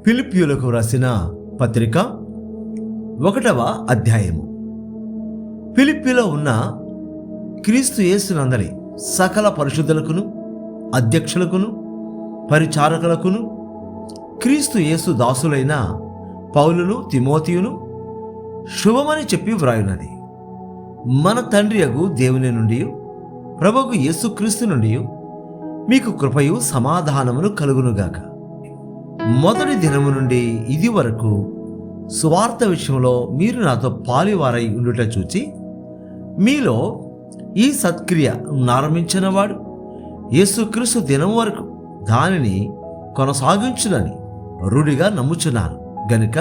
ఫిలిప్పీయులకు రాసిన పత్రిక 1వ అధ్యాయము. ఫిలిప్పీలో ఉన్న క్రీస్తు యేసునందలి సకల పరిశుద్ధులకును, అధ్యక్షులకును, పరిచారకులకును, క్రీస్తు యేసు దాసులైన పౌలును, తిమోతియును శుభమని చెప్పి వ్రాయున్నది. మన తండ్రి యగు దేవుని నుండి, ప్రభువు యేసుక్రీస్తు నుండి మీకు కృపయు సమాధానమును కలుగునుగాక. మొదటి దినము నుండి ఇది వరకు సువార్త విషయంలో మీరు నాతో పాలివారై ఉండుట చూచి, మీలో ఈ సత్క్రియ ప్రారంభించినవాడు యేసుక్రీస్తు దినం వరకు దానిని కొనసాగించునని రూఢిగా నమ్ముచున్నాను గనుక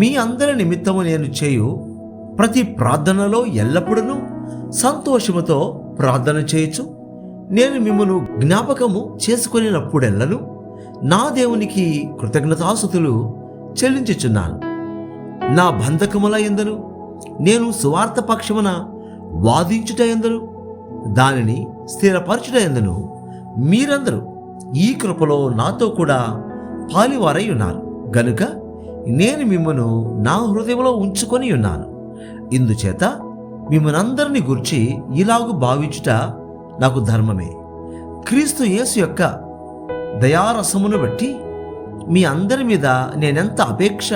మీ అందరి నిమిత్తము నేను చేయు ప్రతి ప్రార్థనలో ఎల్లప్పుడూ సంతోషముతో ప్రార్థన చేయొచ్చు. నేను మిమ్మల్ని జ్ఞాపకము చేసుకొనినప్పుడెల్లను నా దేవునికి కృతజ్ఞతాస్తుతులు చెల్లించుచున్నాను. నా బంధకముల యందును, నేను సువార్త పక్షమున వాదించుట యందును, దానిని స్థిరపరచుట యందును మీరందరూ ఈ కృపలో నాతో కూడా పాలివారై ఉన్నారు గనుక నేను మిమ్మను నా హృదయంలో ఉంచుకొని ఉన్నాను. ఇందుచేత మిమ్మల్నందరినీ గూర్చి ఇలాగు భావించుట నాకు ధర్మమే. క్రీస్తు యేసు యొక్క దయారసమును బట్టి మీ అందరి మీద నేనెంత అపేక్ష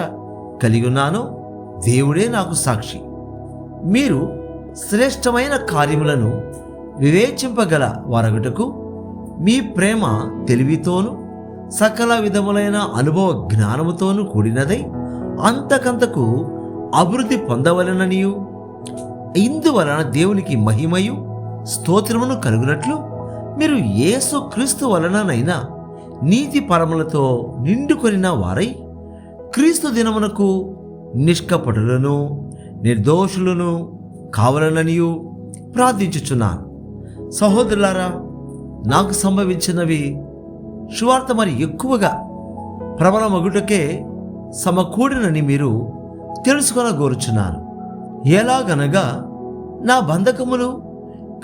కలిగి ఉన్నానో దేవుడే నాకు సాక్షి. మీరు శ్రేష్టమైన కార్యములను వివేచింపగల వారగుటకు మీ ప్రేమ తెలివితోనూ సకల విధములైన అనుభవ జ్ఞానముతోనూ కూడినదై అంతకంతకు అభివృద్ధి పొందవలననియు, ఇందువలన దేవునికి మహిమయు స్తోత్రమును కలుగునట్లు మీరు యేసు క్రీస్తు వలననైనా నీతి పరములతో నిండుకొనిన వారై క్రీస్తు దినమునకు నిష్కపటులను నిర్దోషులను కావాలననియు ప్రార్థించుచున్నాను. సహోదరులారా, నాకు సంభవించినవి సువార్త మరి ఎక్కువగా ప్రబలమగుటకే సమకూడినని మీరు తెలుసుకొనగోరుచున్నాను. ఎలాగనగా నా బంధకములు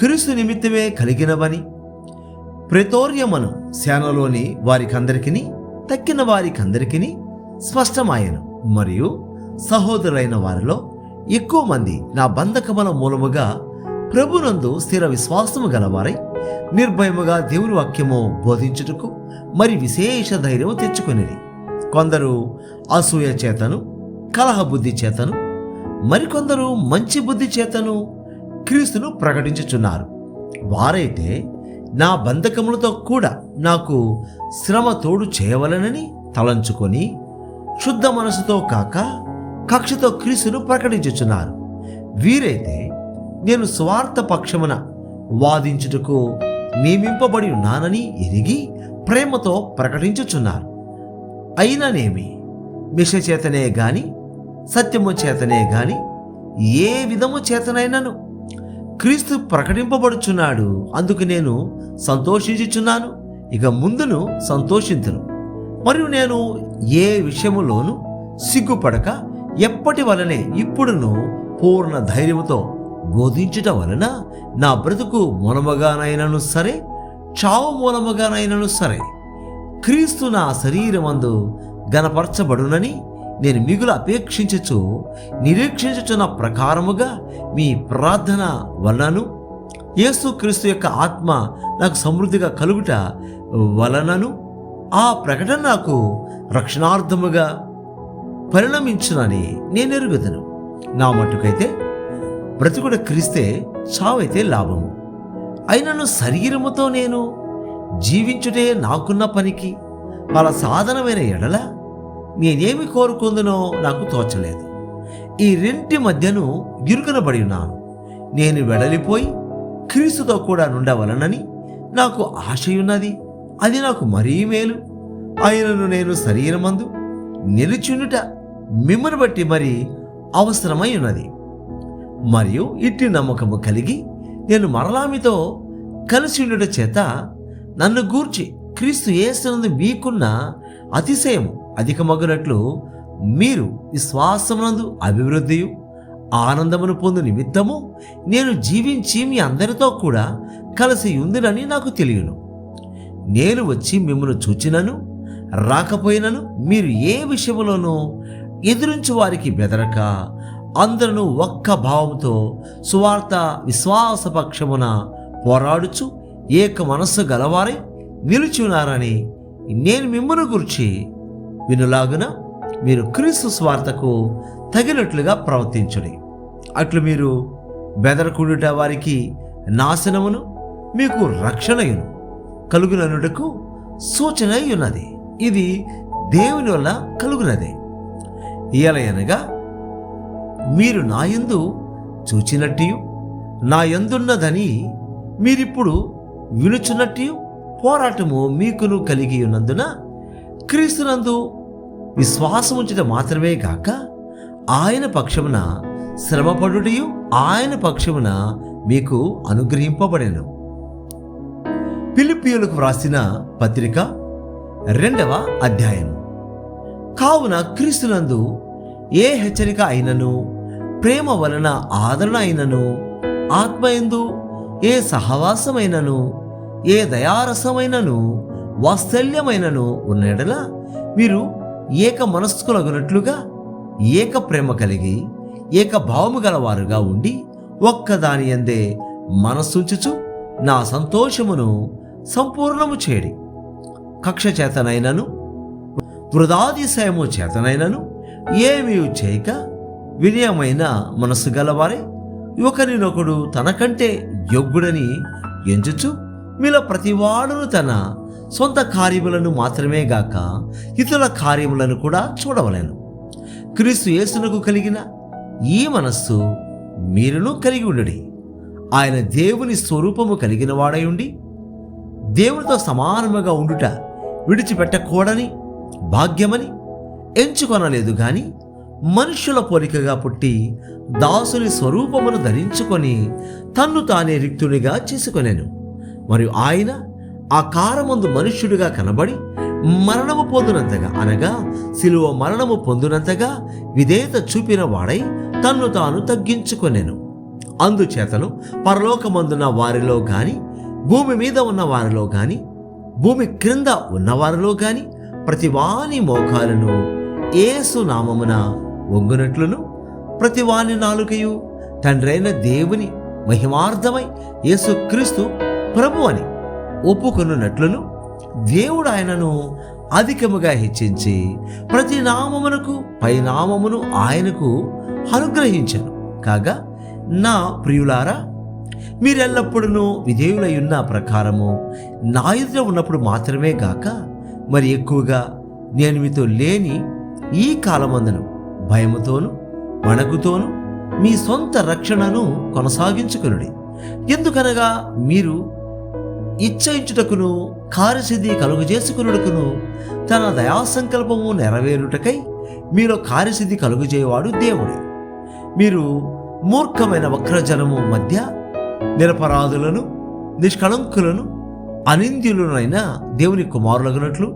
క్రీస్తు నిమిత్తమే కలిగినవని ప్రెతోర్యమను సేనలోని వారికందరికిని తక్కిన వారికందరికిని స్పష్టమాయను. మరియు సహోదరులైన వారిలో ఎక్కువ మంది నా బంధకముల మూలముగా ప్రభునందు స్థిర విశ్వాసము గలవారై నిర్భయముగా దేవుని వాక్యము బోధించుటకు మరి విశేష ధైర్యము తెచ్చుకొనిరి. కొందరు అసూయ చేతను, కలహ బుద్ధి చేతను, మరికొందరు మంచి బుద్ధి చేతను క్రీస్తును ప్రకటించుచున్నారు. వారైతే నా బంధకములతో కూడా నాకు శ్రమ తోడు చేయవలనని తలంచుకొని శుద్ధ మనసుతో కాక కక్షతో క్రీస్తును ప్రకటించుచున్నారు. వీరైతే నేను స్వార్థ పక్షమున వాదించుటకు నియమింపబడి ఉన్నానని ఎరిగి ప్రేమతో ప్రకటించుచున్నారు. అయిననేమి మిష చేతనే గాని సత్యము చేతనే గాని ఏ విధము చేతనైనను క్రీస్తు ప్రకటింపబడుచున్నాడు. అందుకు నేను సంతోషించుచున్నాను, ఇక ముందును సంతోషింతును. మరియు నేను ఏ విషయములోనూ సిగ్గుపడక ఎప్పటి వలనే ఇప్పుడును పూర్ణ ధైర్యముతో బోధించుట వలన నా బ్రతుకు మూలముగానైనను సరే, చావు మూలముగానైనను సరే క్రీస్తు నా శరీరమందు గణపరచబడునని నేను మిగులు అపేక్షించుచు నిరీక్షించుచున్న ప్రకారముగా మీ ప్రార్థన వలనను యేసు క్రీస్తు యొక్క ఆత్మ నాకు సమృద్ధిగా కలుగుట వలనను ఆ ప్రకటన నాకు రక్షణార్థముగా పరిణమించునని నేను ఎరుగుదును. నా మట్టుకైతే బ్రతుకుడ క్రీస్తే, చావైతే లాభము. అయినను శరీరముతో నేను జీవించుటే నాకున్న పనికి వాళ్ళ సాధనమైన ఎడల నేనేమి కోరుకుందునో నాకు తోచలేదు. ఈ రెంటి మధ్యను ఇరుకనబడి ఉన్నాను. నేను వెడలిపోయి క్రీస్తుతో కూడా నుండవలనని నాకు ఆశయున్నది. అది నాకు మరీ మేలు. ఆయనను నేను శరీరమందు నిలిచుండుట మిమ్మను బట్టి మరి అవసరమై ఉన్నది. మరియు ఇట్టి నమ్మకము కలిగి నేను మరలా మీతో కలిసి ఉండుట చేత నన్ను గూర్చి క్రీస్తు యేసునందు మీకున్న అతిశయము అధికమగునట్లు మీరు విశ్వాసమునందు అభివృద్ధియు ఆనందమును పొందు నిమిత్తము నేను జీవించి మీ అందరితో కూడా కలిసి ఉందినని నాకు తెలియను. నేను వచ్చి మిమ్మల్ని చూచినను రాకపోయినను మీరు ఏ విషయంలోనూ ఎదురించి వారికి బెదరక అందరూ ఒక్క భావంతో సువార్త విశ్వాసపక్షమున పోరాడుచు ఏక మనస్సు గలవారై నిలిచి ఉన్నారని నేను మిమ్మల్ని గురించి వినులాగున మీరు క్రీస్తు స్వార్థకు తగినట్లుగా ప్రవర్తించుడి. అట్లు మీరు బెదరకుండుట వారికి నాశనమును మీకు రక్షణయును కలుగుననుటకు సూచన ఉన్నది. ఇది దేవుని వల్ల కలుగునదే. ఎలయనగా మీరు నా యందు చూచినట్టు నా యందున్నదని మీరిప్పుడు వినుచున్నట్టు పోరాటము మీకును కలిగి ఉన్నందున క్రీస్తునందు విశ్వాసముంచుట మాత్రమే గాక ఆయన పక్షమున శ్రమపడుటయు ఆయన పక్షమున మీకు అనుగ్రహింపబడెను. ఫిలిప్పీయులకు వ్రాసిన పత్రిక 2వ అధ్యాయము. కావున క్రీస్తునందు ఏ హెచ్చరిక అయినను, ప్రేమ వలన ఆదరణ అయినను, ఆత్మయందు ఏ సహవాసమైనను, ఏ దయారసమైనను, వాత్సల్యమైనను ఉన్న యెడల మీరు ఏక మనస్కులగునట్లుగా ఏక ప్రేమ కలిగి ఏక భావము గలవారుగా ఉండి ఒక్కదాని యందే మనస్సుంచుచు నా సంతోషమును సంపూర్ణము చేయడి. కక్ష చేతనైనను వృధాతిశయము చేతనైనను ఏమీ చేయక వినయమైన మనస్సు గలవారే ఒకరినొకడు తనకంటే యోగ్యుడని ఎంచుచు మీలో ప్రతివాడును తన సొంత కార్యములను మాత్రమే గాక ఇతరుల కార్యములను కూడా చూడవలెను. క్రీస్తు యేసునకు కలిగిన ఈ మనస్సు మీరును కలిగి ఉండుడి. ఆయన దేవుని స్వరూపము కలిగిన వాడై ఉండి దేవునితో సమానముగా ఉండుట విడిచిపెట్టకూడని భాగ్యమని ఎంచుకొనలేదు గాని మనుష్యుల పోలికగా పుట్టి దాసుని స్వరూపమును ధరించుకొని తన్ను తానే రిక్తునిగా చేసుకొనెను. మరియు ఆయన ఆకారమందు మనుష్యుడిగా కనబడి మరణము పొందినంతగా అనగా శిలువ మరణము పొందినంతగా విధేయత చూపిన వాడై తన్ను తాను తగ్గించుకొనెను. అందుచేతను పరలోకమందున్న వారిలో గాని, భూమి మీద ఉన్న వారిలో గాని, భూమి క్రింద ఉన్నవారిలో గాని ప్రతివాని మోకాలను యేసు నామమున వంగునట్లును ప్రతివాని నాలుకయు తండ్రైన దేవుని మహిమార్థమై యేసుక్రీస్తు ప్రభు అని ఒప్పుకొనున్నట్లును దేవుడు ఆయనను అధికముగా హెచ్చించి ప్రతి నామమునకు పైనామమును ఆయనకు అనుగ్రహించాను. కాగా నా ప్రియులారా, మీరెల్లప్పుడూ విధేయులయ్యున్న ప్రకారము నా ఎదుట ఉన్నప్పుడు మాత్రమే గాక మరి ఎక్కువగా నేను మీతో లేని ఈ కాలమందును భయముతోను వణకుతోను మీ సొంత రక్షణను కొనసాగించుకొనుడి. ఎందుకనగా మీరు ఇచ్చయించుటకును కార్యసిద్ధి కలుగజేసుకునుటకును తన దయాసంకల్పము నెరవేరుటకై మీలో కార్యసిద్ధి కలుగజేయవాడు దేవుడే. మీరు మూర్ఖమైన వక్రజనము మధ్య నిరపరాధులను నిష్కళంకులను అనింద్యులనైన దేవుని కుమారులగునట్లు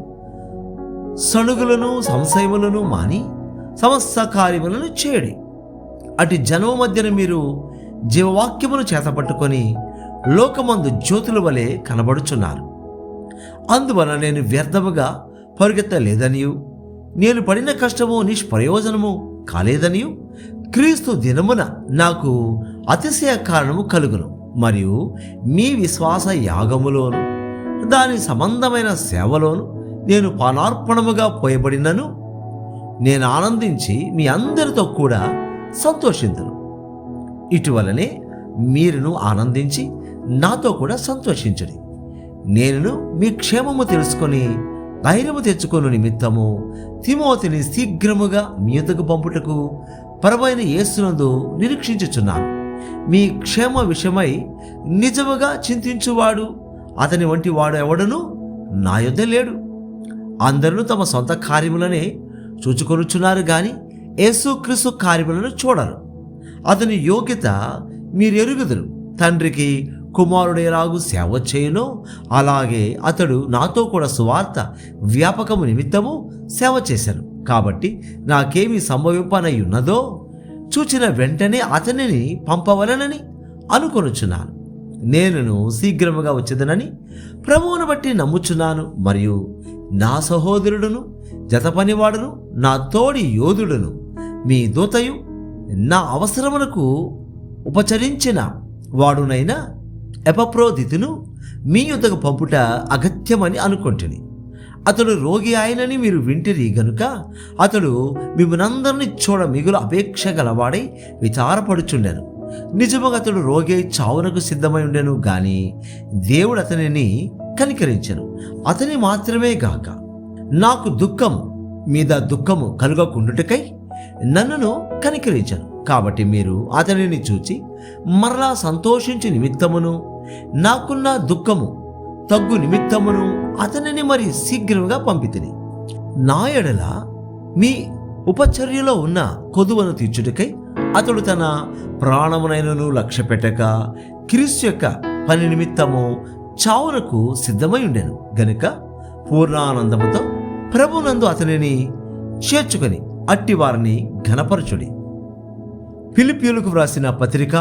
సణుగులను సంశయములను మాని సమస్త కార్యములను చేయడి. అటు జనము మధ్యన మీరు జీవవాక్యమును చేతపట్టుకొని లోకమందు జ్యోతుల వలె కనబడుచున్నారు. అందువలన నేను వ్యర్థముగా పరుగెత్తలేదనియు నేను పడిన కష్టము నిష్ప్రయోజనము కాలేదనియు క్రీస్తు దినమున నాకు అతిశయ కారణము కలుగును. మరియు మీ విశ్వాస యాగములోను దాని సంబంధమైన సేవలోను నేను పానార్పణముగా పోయబడినను నేను ఆనందించి మీ అందరితో కూడా సంతోషింతును. ఇటువలనే మీరును ఆనందించి నాతో కూడా సంతోషించుడి. నేను మీ క్షేమము తెలుసుకొని ధైర్యము తెచ్చుకొను నిమిత్తము తిమోతిని శీఘ్రముగా మీ యొద్దకు పంపుటకు ప్రభువైన యేసునందు నిరీక్షించుచున్నాను. మీ క్షేమ విషయమై నిజముగా చింతించువాడు అతని వంటి వాడు ఎవడను నా యొద్ద లేడు. అందరూ తమ సొంత కార్యములనే చూచుకొనుచున్నారు గాని యేసుక్రీస్తు కార్యములను చూడరు. అతని యోగ్యత మీరెరుగుదురు. తండ్రికి కుమారుడేలాగు సేవ చేయునో అలాగే అతడు నాతో కూడా సువార్త వ్యాపకము నిమిత్తము సేవ చేశాను. కాబట్టి నాకేమి సంభవింపనై ఉన్నదో చూచిన వెంటనే అతనిని పంపవలనని అనుకొనుచున్నాను. నేనును శీఘ్రముగా వచ్చేదనని ప్రభువును బట్టి నమ్ముచున్నాను. మరియు నా సహోదరుడును జతపనివాడును నా తోడి యోధుడును మీ దూతయు నా అవసరమునకు ఉపచరించిన వాడునైనా ఎపప్రోదితును మీ యొద్దకు పంపుట అగత్యమని అనుకొంటిని. అతడు రోగి ఆయనని మీరు వింటిరి గనుక అతడు మిమ్మల్నందరినీ చూడ మిగులు అపేక్ష గలవాడై విచారపడుచుండెను. నిజముగా అతడు రోగి చావునకు సిద్ధమై ఉండెను గాని దేవుడు అతనిని కనికరించెను. అతని మాత్రమే గాక నాకు దుఃఖము మీద దుఃఖము కలుగకుండుటకై నన్నును కనికరించెను. కాబట్టి మీరు అతనిని చూచి మరలా సంతోషించు నిమిత్తమును నాకున్న దుఃఖము తగ్గు నిమిత్తమును అతనిని మరి శీఘ్రముగా పంపితిని. నా ఎడల మీ ఉపచర్యలో ఉన్న కొదువను తీర్చుటకై అతడు తన ప్రాణమునైనను లక్ష్య పెట్టక క్రీస్తు యొక్క పని నిమిత్తము చావునకు సిద్ధమై ఉండెను గనుక పూర్ణానందముతో ప్రభునందు అతనిని చేర్చుకొని అట్టివారిని ఘనపరచుడి. ఫిలిప్పీయులకు వ్రాసిన పత్రిక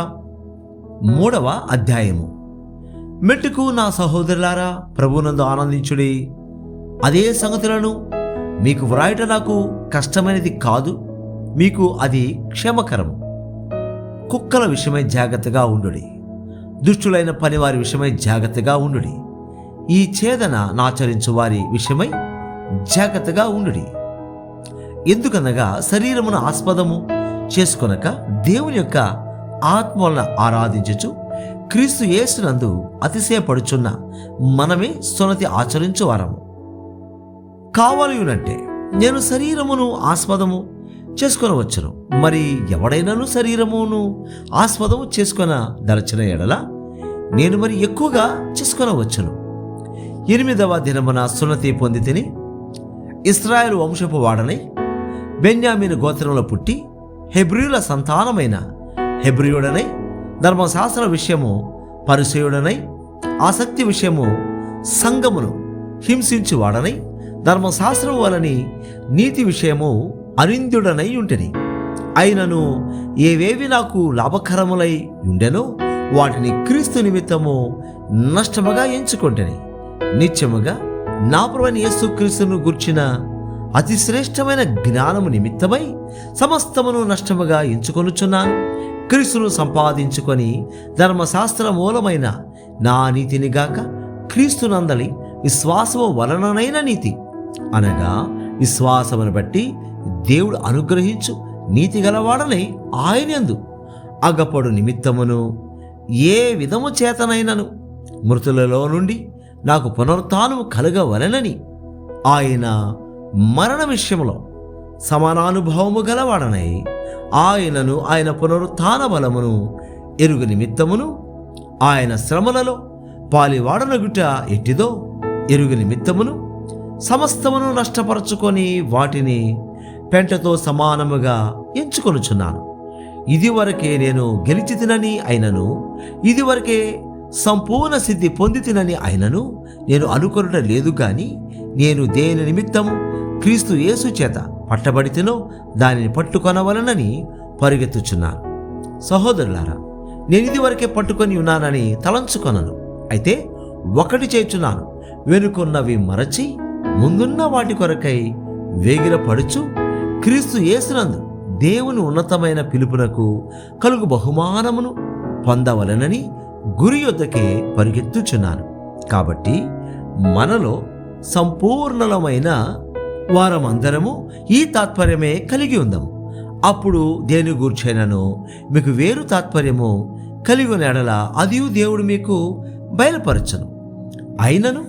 3వ అధ్యాయము. మెట్టుకు నా సహోదరులారా, ప్రభునందు ఆనందించుడి. అదే సంగతులను మీకు వ్రాయట నాకు కష్టమైనది కాదు, మీకు అది క్షేమకరము. కుక్కల విషయమై జాగ్రత్తగా ఉండుడి, దుష్టులైన పనివారి విషయమై జాగ్రత్తగా ఉండుడి, ఈ ఛేదన నాచరించు వారి విషయమై జాగ్రత్తగా ఉండుడి. ఎందుకనగా శరీరమును ఆస్పదము చేసుకొనక దేవుని యొక్క ఆత్మలను ఆరాధించుచు క్రీస్తు యేసునందు అతిశయపడుచున్న మనమే సున్నతి ఆచరించు వారము. కావాలయునంటే నేను శరీరమును ఆస్పదము చేసుకొనవచ్చును. మరి ఎవడైనాను శరీరమును ఆస్పదము చేసుకొన దలచిన ఎడల నేను మరి ఎక్కువగా చేసుకొనవచ్చును. 8వ దినమున సున్నతి పొంది తిని ఇశ్రాయేలు వంశపు వాడనై బెన్యామీను గోత్రంలో పుట్టి హెబ్రీయుల సంతానమైన హెబ్రీయుడనై ధర్మశాస్త్ర విషయము పరిసయుడనై ఆసక్తి విషయము సంఘమును హింసించువాడనై ధర్మశాస్త్రము వలని నీతి విషయము అనింద్యుడనై ఉంటిని. అయినను ఏవేవి నాకు లాభకరములై ఉండెనో వాటిని క్రీస్తు నిమిత్తము నష్టముగా ఎంచుకొంటిని. నిత్యముగా నా ప్రభువైన యేసుక్రీస్తును గూర్చిన అతి శ్రేష్టమైన జ్ఞానము నిమిత్తమై సమస్తమును నష్టముగా ఎంచుకొనుచున్నాను. క్రీస్తును సంపాదించుకొని ధర్మశాస్త్ర మూలమైన నా నీతిని గాక క్రీస్తునందలి విశ్వాసము వలననైన నీతి అనగా విశ్వాసమును బట్టి దేవుడు అనుగ్రహించు నీతి గలవాడనై ఆయనందు అగపడు నిమిత్తమును ఏ విధము చేతనైనను మృతులలో నుండి నాకు పునరుత్థానము కలగవలెనని ఆయన మరణ విషయంలో సమానానుభవము గలవాడనై ఆయనను ఆయన పునరుత్థాన బలమును ఎరుగు నిమిత్తమును ఆయన శ్రమలలో పాలివాడనగుట ఎట్టిదో ఎరుగు నిమిత్తమును సమస్తమును నష్టపరచుకొని వాటిని పెంటతో సమానముగా ఎంచుకొనుచున్నాను. ఇదివరకే నేను గెలిచితినని అయినను ఇదివరకే సంపూర్ణ సిద్ధి పొందితినని అయినను నేను అనుకొనుట లేదు గాని నేను దేని నిమిత్తము క్రీస్తు యేసు చేత పట్టబడితేనో దానిని పట్టుకొనవలనని పరిగెత్తుచున్నాను. సహోదరులారా, నేను ఇదివరకే పట్టుకొని ఉన్నానని తలంచుకొనను. అయితే ఒకటి చేయుచున్నాను, వెనుకొన్నవి మరచి ముందున్న వాటి కొరకై వేగిరపడుచు క్రీస్తు యేసునందు దేవుని ఉన్నతమైన పిలుపునకు కలుగు బహుమానమును పొందవలనని గురి యొద్దకే పరిగెత్తుచున్నాను. కాబట్టి మనలో సంపూర్ణమైన వారమందరము ఈ తాత్పర్యమే కలిగి ఉందాము. అప్పుడు దేని గూర్చైనను మీకు వేరు తాత్పర్యము కలిగి ఉన్న ఎడల అది దేవుడు మీకు బయలుపరచను. అయినను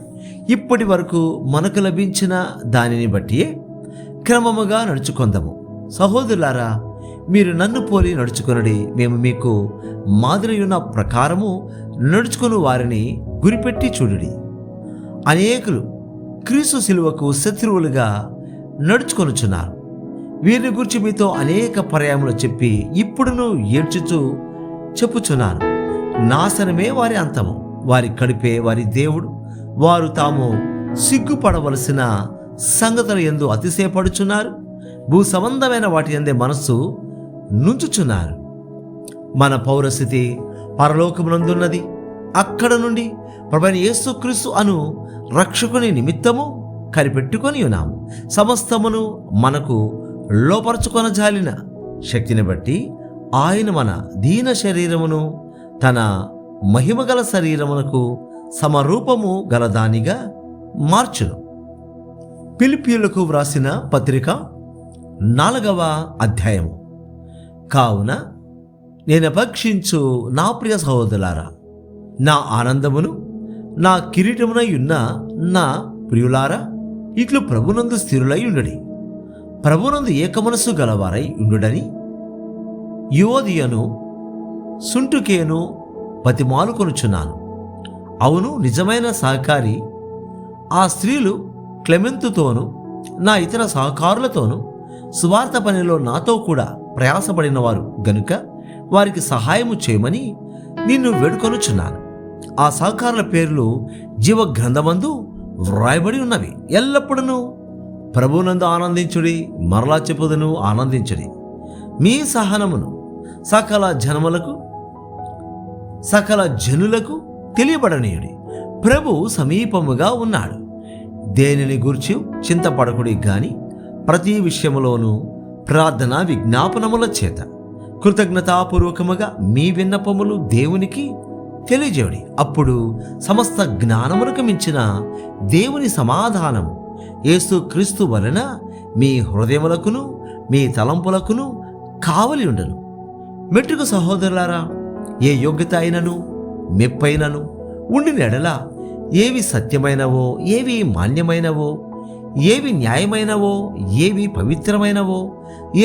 ఇప్పటి వరకు మనకు లభించిన దానిని బట్టి క్రమముగా నడుచుకొందాము. సహోదరులారా, మీరు నన్ను పోలి నడుచుకొనుడి. మేము మీకు మాదిరి ఉన్న ప్రకారము నడుచుకుని వారిని గురిపెట్టి చూడుడి. అనేకులు క్రీస్తు శిలువకు శత్రువులుగా నడుచుకొనుచున్నారు. వీరిని గురించి మీతో అనేక పర్యాయములు చెప్పి ఇప్పుడును ఏడ్చుచూ చెప్పుచున్నాను. నాశనమే వారి అంతము, వారి కడుపే వారి దేవుడు. వారు తాము సిగ్గుపడవలసిన సంగతుల యందు అతిశయపడుచున్నారు. భూ సంబంధమైన వాటి యందే మనస్సు నుంచుచున్నారు. మన పౌరస్థితి పరలోకమునందున్నది. అక్కడ నుండి ప్రభువైన యేసుక్రీస్తు అను రక్షకుని నిమిత్తము కనిపెట్టుకొని ఉన్నాము. సమస్తమును మనకు లోపరుచుకొన జాలిన శక్తిని బట్టి ఆయన మన దీన శరీరమును తన మహిమగల శరీరమునకు సమరూపము గలదానిగా మార్చును. ఫిలిప్పీయులకు వ్రాసిన పత్రిక 4వ అధ్యాయము. కావున నేను అపేక్షించు నా ప్రియ సహోదరులారా, నా ఆనందమును నా కిరీటమునై ఉన్న నా ప్రియులారా, ఇట్లు ప్రభునందు స్థిరులై ఉండుడి. ప్రభునందు ఏకమనస్సు గలవారై ఉండుడని యువోదియను సుంటుకేను బతిమాలుకొనుచున్నాను. అవును, నిజమైన సహకారి ఆ స్త్రీలు క్లెమెంతుతోనూ నా ఇతర సహకారులతోనూ సువార్త పనిలో నాతో కూడా ప్రయాసపడిన వారు గనుక వారికి సహాయము చేయమని నిన్ను వేడుకొనుచున్నాను. ఆ సహకారుల పేర్లు జీవ గ్రంథమందు వ్రాయబడి ఉన్నవి. ఎల్లప్పుడూ ప్రభునందు ఆనందించుడి. మరలా చెప్పుదును, ఆనందించుడి. మీ సహనమును సకల జనులకు తెలియబడనీయుడి. ప్రభు సమీపముగా ఉన్నాడు. దేనిని గూర్చి చింతపడకుడి గాని ప్రతి విషయములోనూ ప్రార్థన విజ్ఞాపనముల చేత కృతజ్ఞతాపూర్వకముగా మీ విన్నపములు దేవునికి తెలియజేయుడి. అప్పుడు సమస్త జ్ఞానమునకు మించిన దేవుని సమాధానము యేసు క్రీస్తు వలన మీ హృదయములకును మీ తలంపులకును కావలి ఉండను. మెట్టుకు సహోదరులారా, ఏ యోగ్యత అయినను మెప్పైనను ఉండిన ఎడల, ఏవి సత్యమైనవో, ఏవి మాన్యమైనవో, ఏవి న్యాయమైనవో, ఏవి పవిత్రమైనవో,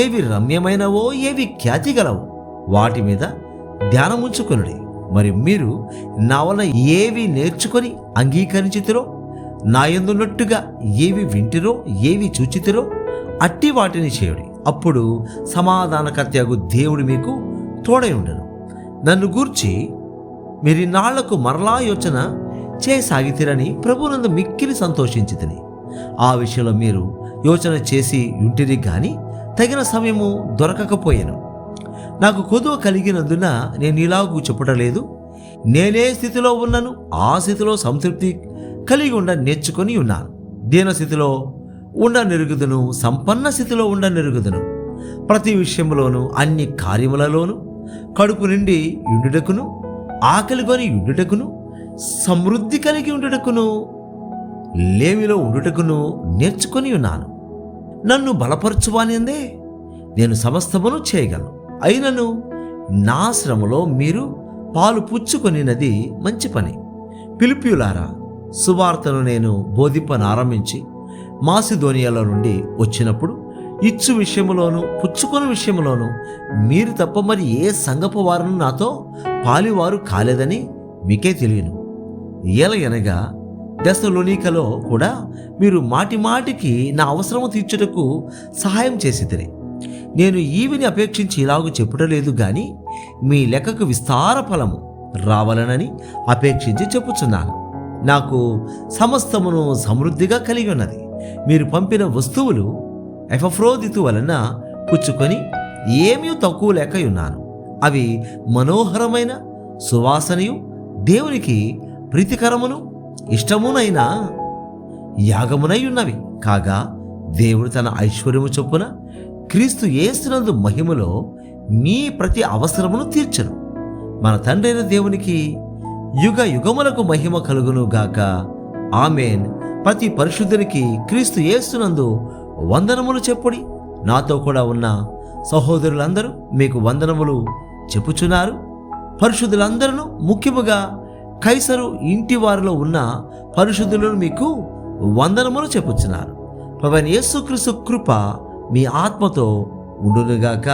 ఏవి రమ్యమైనవో, ఏవి ఖ్యాతి గలవో వాటి మీద ధ్యానముంచుకొనుడి. మరి మీరు నా వలన ఏవి నేర్చుకొని అంగీకరించితిరో, నా యందున్నట్టుగా ఏవి వింటిరో, ఏవి చూచితిరో అట్టి వాటిని చేయుడి. అప్పుడు సమాధానకర్తయగు దేవుడు మీకు తోడై ఉండను. నన్ను గూర్చి మీరిన్నాళ్లకు మరలా యోచన చేయసాగితిరని ప్రభునందు మిక్కిలి సంతోషించితిని. ఆ విషయంలో మీరు యోచన చేసి ఉంటిరి గాని తగిన సమయము దొరకకపోయాను. నాకు కొదువ కలిగినందున నేను ఇలాగూ చెప్పటలేదు. నేనే స్థితిలో ఉన్నను ఆ స్థితిలో సంతృప్తి కలిగి ఉండ నేర్చుకొని ఉన్నాను. దీన స్థితిలో ఉండ నెరుగుదును, సంపన్న స్థితిలో ఉండ నెరుగుదును. ప్రతి విషయంలోనూ అన్ని కార్యములలోనూ కడుపు నిండి ఉండుటకును, ఆకలిగొని ఉండుటకును, సమృద్ధి కలిగి ఉండుటకును, లేమిలో ఉండుటకును నేర్చుకొని ఉన్నాను. నన్ను బలపరచువానిందే నేను సమస్తమును చేయగలను. అయినను నా శ్రమలో మీరు పాలు పుచ్చుకొనినది మంచి పని. ఫిలిప్పీయులారా, సువార్తను నేను బోధింపనారంభించి మాసిదోనియాలో నుండి వచ్చినప్పుడు ఇచ్చు విషయములోను పుచ్చుకొని విషయములోను మీరు తప్ప మరి ఏ సంగపు వారును నాతో పాలివారు కాలేదని మీకే తెలియను. ఎలయనగా దెస్సలోనికలో కూడా మీరు మాటి మాటికి నా అవసరము తీర్చుటకు సహాయం చేసితిరి. నేను ఈవిని అపేక్షించి ఇలాగూ చెప్పుటలేదు గాని మీ లెక్కకు విస్తార ఫలము రావాలనని అపేక్షించి చెప్పుచున్నాను. నాకు సమస్తమును సమృద్ధిగా కలిగి ఉన్నది. మీరు పంపిన వస్తువులు ఎపఫ్రోదితు వలన పుచ్చుకొని ఏమీ తక్కువ లేక ఉన్నాను. అవి మనోహరమైన సువాసనయు దేవునికి ప్రీతికరమును ఇష్టమునైన యాగమునై ఉన్నవి. కాగా దేవుడు తన ఐశ్వర్యము చొప్పున క్రీస్తు యేసునందు మహిమలో మీ ప్రతి అవసరమును తీర్చను. మన తండ్రి అయిన దేవునికి యుగ యుగములకు మహిమ కలుగును గాక. ఆమేన్. ప్రతి పరిశుద్ధునికి క్రీస్తు యేసునందు వందనములు చెప్పుడి. నాతో కూడా ఉన్న సహోదరులందరూ మీకు వందనములు చెప్పుచున్నారు. పరిశుద్ధులందరూ, ముఖ్యముగా కైసరు ఇంటి వారిలో ఉన్న పరిశుద్ధులను మీకు వందనములు చెప్పుచున్నారు. ప్రభువైన యేసుక్రీస్తు కృప మీ ఆత్మతో ఉండునుగాక.